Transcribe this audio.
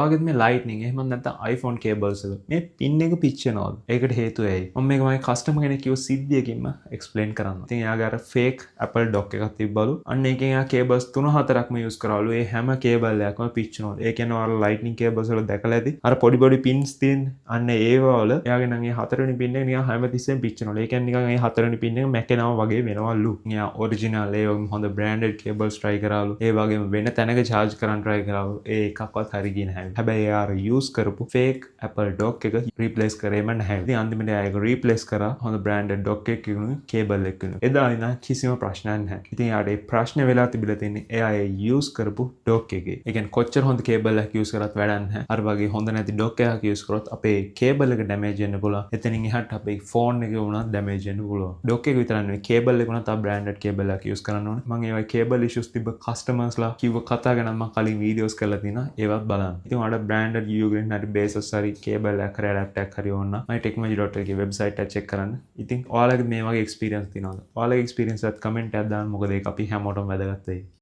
ඔයාගෙත් මේ ලයිට්නින් එහෙම නැත්නම් iPhone cables එක මේ pin එක පිච්චෙනවද? ඒකට හේතුව ඇයි? මම මේක මගේ කස්ටමර් කෙනෙක් කිව්ව සිද්ධියකින්ම explain කරන්න. ඉතින් එයාගේ අර fake Apple dock එකක් තිබ්බලු. අන්න ඒකෙන් එයා cables 3-4ක්ම use කරාලු. ඒ හැම cable එකක්ම පිච්චෙනවලු. ඒ කියන්නේ ඔයාලා lightning cables වල දැකලා ඇති. අර පොඩි pins තියෙන අන්න ඒව වල එයාගේ නම් ඒ හතරවෙනි pin එක නිකන් හැමතිස්සෙම පිච්චෙනවලු. ඒ කියන්නේ නිකන් ඒ හතරවෙනි pin එක මැකෙනවා වගේ වෙනවලු. එයා original ඒ වගේම හොඳ branded cables try කරාලු. ඒ වගේම වෙන තැනක charge කරන්න try කරාලු. ඒ එකක්වත් හරි ගියේ නැහැ. හැබැයි එයා අර use කරපු fake Apple dock එක replace කරේම නැහැ. ඉතින් අන්තිමට එයා ඒක replace කරා හොඳ branded dock එකකින් cable එකකින්. එදා ඉඳන් කිසිම ප්‍රශ්නයක් නැහැ. ඉතින් එයාට ඒ ප්‍රශ්නේ වෙලා තිබිලා තියෙන්නේ එයා ඒ use කරපු dock එකේ. ඒ කියන්නේ කොච්චර හොඳ cable එකක් use කරත් වැඩක් නැහැ. අර වගේ හොඳ නැති dock එකක් use කරොත් අපේ cable එක damage වෙන්න පුළුවන්. එතනින් එහාට අපේ phone එකේ වුණත් damage වෙන්න පුළුවන්. dock එක විතරක් නෙවෙයි cable එක උනත් branded cable එකක් use කරන්න ඕනේ. මම ඒ වගේ cable issues තිබ්බ customers ලා කිව්ව කතා ගැන මම කලින් videos කරලා තියෙනවා. ඒවත් බලන්න. ඉතින් ඔයාලට branded Ugreen හරි Basis හරි cable එකක් හරි adapter එකක් හරි ඕන නම් මගේ technology.lk එකේ website එක check කරන්න. ඉතින් ඔයාලගේ මේ වගේ experience තියෙනවද? ඔයාලගේ experience එකත් comment එකක් දාන්න. මොකද ඒක අපි හැමෝටම වැදගත් වෙයි.